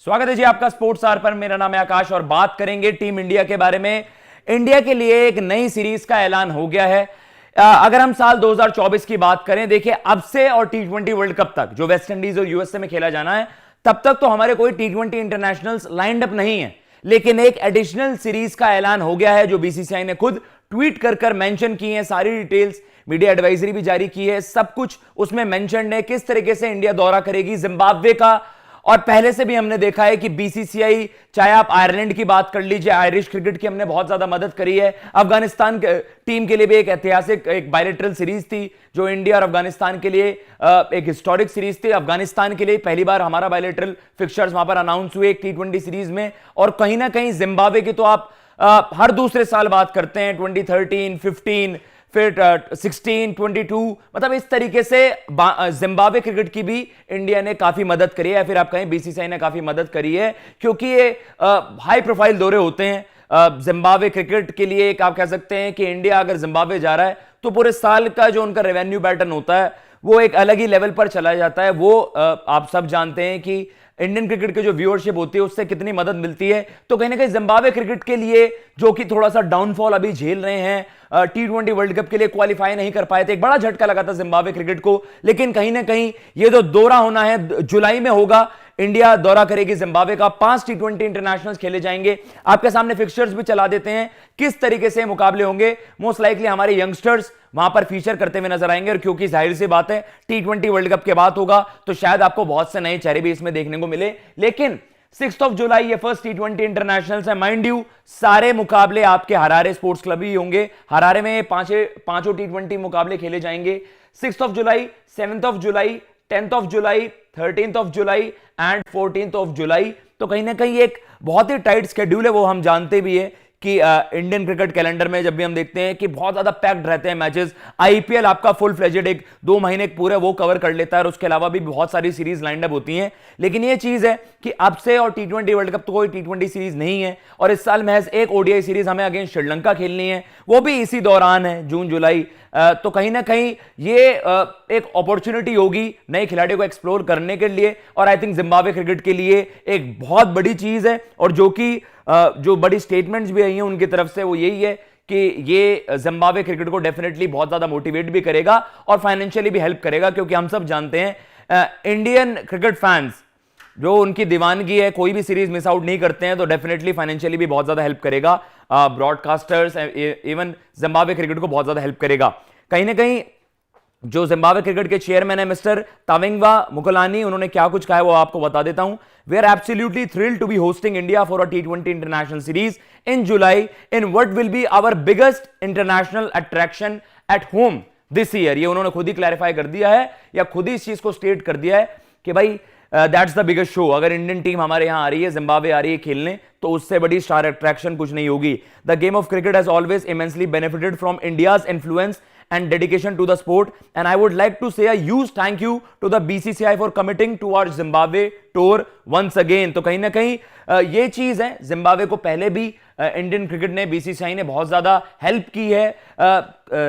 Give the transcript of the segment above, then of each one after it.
स्वागत है जी आपका स्पोर्ट्स आवर पर। मेरा नाम है आकाश और बात करेंगे टीम इंडिया के बारे में। इंडिया के लिए एक नई सीरीज का ऐलान हो गया है। अगर हम साल 2024 की बात करें, देखिए अब से और टी20 वर्ल्ड कप तक जो वेस्ट इंडीज और यूएसए में खेला जाना है, तब तक तो हमारे कोई टी20 इंटरनेशनल्स लाइंड अप नहीं है, लेकिन एक एडिशनल सीरीज का ऐलान हो गया है जो बीसीसीआई ने खुद ट्वीट कर मेंशन की है। सारी डिटेल्स, मीडिया एडवाइजरी भी जारी की है, सब कुछ उसमें मेंशन है किस तरीके से इंडिया दौरा करेगी जिम्बाब्वे का। और पहले से भी हमने देखा है कि बीसीसीआई, चाहे आप आयरलैंड की बात कर लीजिए, आयरिश क्रिकेट की हमने बहुत ज्यादा मदद करी है। अफगानिस्तान टीम के लिए भी एक ऐतिहासिक एक बायलैटरल सीरीज थी जो इंडिया और अफगानिस्तान के लिए एक हिस्टोरिक सीरीज थी। अफगानिस्तान के लिए पहली बार हमारा बायलैटरल फिक्चर्स वहां पर अनाउंस हुए एक टी20 सीरीज में। और कहीं ना कहीं जिम्बाब्वे की तो आप हर दूसरे साल बात करते हैं, 2013, 15, फिर 16, 22, मतलब इस तरीके से जिम्बाब्वे क्रिकेट की भी इंडिया ने काफी मदद करी है, फिर आप कहें बीसीसीआई ने काफी मदद करी है, क्योंकि ये हाई प्रोफाइल दौरे होते हैं जिम्बाब्वे क्रिकेट के लिए। एक आप कह सकते हैं कि इंडिया अगर जिम्बाब्वे जा रहा है तो पूरे साल का जो उनका रेवेन्यू पैटर्न होता है वो एक अलग ही लेवल पर चला जाता है। वो आप सब जानते हैं कि इंडियन क्रिकेट की जो व्यूअरशिप होती है उससे कितनी मदद मिलती है। तो कहीं ना कहीं जिम्बाब्वे क्रिकेट के लिए, जो कि थोड़ा सा डाउनफॉल अभी झेल रहे हैं, टी20 वर्ल्ड कप के लिए क्वालिफाई नहीं कर पाए थे, एक बड़ा झटका लगा था जिम्बाब्वे क्रिकेट को। लेकिन कहीं ना कहीं ये जो दौरा होना है जुलाई में होगा, इंडिया दौरा करेगी जिम्बाब्वे का, 5 टी20 इंटरनेशनल्स खेले जाएंगे। आपके सामने फिक्सचर्स भी चला देते हैं किस तरीके से मुकाबले होंगे। मोस्ट लाइकली हमारे यंगस्टर्स वहां पर फीचर करते हुए नजर आएंगे, और क्योंकि जाहिर सी बात है टी20 वर्ल्ड कप के बाद होगा तो शायद आपको बहुत से नए चेहरे भी इसमें देखने को मिले। लेकिन 6 जुलाई ये फर्स्ट टी20 इंटरनेशनल्स है। माइंड यू, सारे मुकाबले आपके हरारे स्पोर्ट्स क्लब ही होंगे। हरारे में पांचों टी20 मुकाबले खेले जाएंगे। 6 जुलाई, 7 जुलाई, 10 जुलाई, 13 जुलाई एंड 14 जुलाई। तो कहीं ना कहीं एक बहुत ही टाइट स्केड्यूल है, वो हम जानते भी है कि इंडियन क्रिकेट कैलेंडर में जब भी हम देखते हैं कि बहुत ज्यादा पैक्ड रहते हैं मैचेस। आईपीएल आपका फुल फ्लेजेड एक 2 महीने पूरे वो कवर कर लेता है, और उसके अलावा भी बहुत सारी सीरीज लाइंड अप होती हैं। लेकिन ये चीज है कि अब से और टी20 वर्ल्ड कप तो कोई टी20 सीरीज नहीं है, और इस साल महज एक ओडीआई सीरीज हमें अगेंस्ट श्रीलंका खेलनी है, वो भी इसी दौरान है, जून जुलाई। तो कहीं ना कहीं ये एक अपॉर्चुनिटी होगी नए खिलाड़ियों को एक्सप्लोर करने के लिए, और आई थिंक जिम्बाब्वे क्रिकेट के लिए एक बहुत बड़ी चीज है। और जो कि जो बड़ी स्टेटमेंट्स भी आई हैं उनकी तरफ से, वो यही है कि ये जिम्बाब्वे क्रिकेट को डेफिनेटली बहुत ज्यादा मोटिवेट भी करेगा और फाइनेंशियली भी हेल्प करेगा, क्योंकि हम सब जानते हैं इंडियन क्रिकेट फैंस जो उनकी दीवानगी है, कोई भी सीरीज मिस आउट नहीं करते हैं, तो डेफिनेटली फाइनेंशियली भी बहुत ज्यादा हेल्प करेगा। ब्रॉडकास्टर्स, इवन जिम्बाब्वे क्रिकेट को बहुत ज्यादा हेल्प करेगा। कहीं ना कहीं जो जिम्बाब्वे क्रिकेट के चेयरमैन है मिस्टर ताविंगवा मुकुलानी, उन्होंने क्या कुछ कहा है वो आपको बता देता हूं। We are absolutely thrilled to be hosting India for a टी20 international series in July in what will be our biggest international attraction at home this year. ये उन्होंने खुद ही क्लैरिफाई कर दिया है, या खुद ही इस चीज को स्टेट कर दिया है कि भाई दैट्स द बिगेस्ट शो। अगर इंडियन टीम हमारे यहां आ रही है, जिम्बाब्वे आ रही है खेलने, तो उससे बड़ी स्टार अट्रैक्शन कुछ नहीं होगी। The game of cricket has always immensely benefited from India's influence and dedication to the sport, and I would like to say a huge thank you to the BCCI for committing to our Zimbabwe tour once again। तो कहीं ना कहीं ये चीज है, Zimbabwe को पहले भी इंडियन क्रिकेट ने, बीसीसीआई ने बहुत ज्यादा हेल्प की है।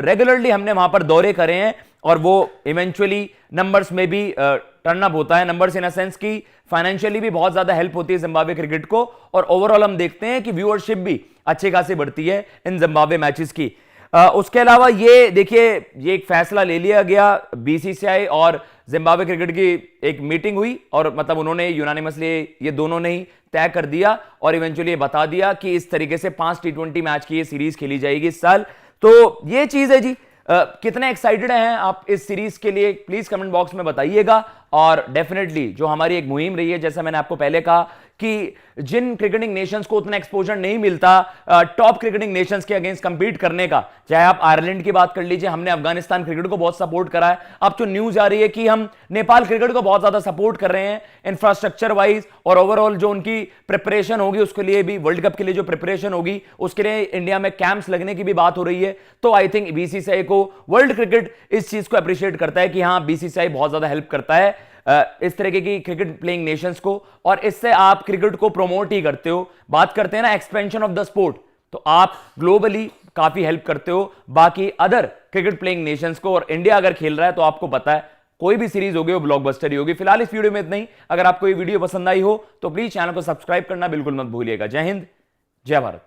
रेगुलरली हमने वहां पर दौरे करे हैं, और वो इवेंचुअली नंबर्स में भी टर्न अप होता है। नंबर्स इन अ सेंस की फाइनेंशियली भी बहुत ज्यादा हेल्प होती है जिम्बाब्वे क्रिकेट को, और ओवरऑल हम देखते हैं कि व्यूअरशिप भी अच्छी खासी बढ़ती है इन जिम्बाब्वे मैचेस की। उसके अलावा ये देखिए, ये एक फैसला ले लिया गया, बीसीसीआई और जिम्बाब्वे क्रिकेट की एक मीटिंग हुई, और मतलब उन्होंने यूनानिमसली ये दोनों ने ही तय कर दिया और इवेंचुअली ये बता दिया कि इस तरीके से 5 टी20 मैच की ये सीरीज खेली जाएगी इस साल। तो ये चीज है जी। कितने एक्साइटेड हैं आप इस सीरीज के लिए, प्लीज कमेंट बॉक्स में बताइएगा। और डेफिनेटली जो हमारी एक मुहिम रही है, जैसा मैंने आपको पहले कहा कि जिन क्रिकेटिंग नेशंस को उतना एक्सपोजर नहीं मिलता टॉप क्रिकेटिंग नेशंस के अगेंस्ट कंपीट करने का, चाहे आप आयरलैंड की बात कर लीजिए, हमने अफगानिस्तान क्रिकेट को बहुत सपोर्ट करा है। अब तो न्यूज आ रही है कि हम नेपाल क्रिकेट को बहुत ज्यादा सपोर्ट कर रहे हैं इंफ्रास्ट्रक्चर वाइज, और ओवरऑल जो उनकी प्रिपरेशन होगी उसके लिए भी, वर्ल्ड कप के लिए जो प्रिपरेशन होगी उसके लिए इंडिया में कैंप्स लगने की भी बात हो रही है। तो आई थिंक बीसीसीआई को, वर्ल्ड क्रिकेट इस चीज को अप्रिशिएट करता है कि हाँ, बीसीसीआई बहुत ज्यादा हेल्प करता है इस तरीके की क्रिकेट प्लेइंग नेशंस को, और इससे आप क्रिकेट को प्रमोट ही करते हो। बात करते हैं ना एक्सपेंशन ऑफ द स्पोर्ट, तो आप ग्लोबली काफी हेल्प करते हो बाकी अदर क्रिकेट प्लेइंग नेशंस को, और इंडिया अगर खेल रहा है तो आपको पता है कोई भी सीरीज होगी वो ब्लॉकबस्टर ही होगी। फिलहाल इस वीडियो में इतना ही। अगर आपको ये वीडियो पसंद आई हो तो प्लीज चैनल को सब्सक्राइब करना बिल्कुल मत भूलिएगा। जय हिंद, जय भारत।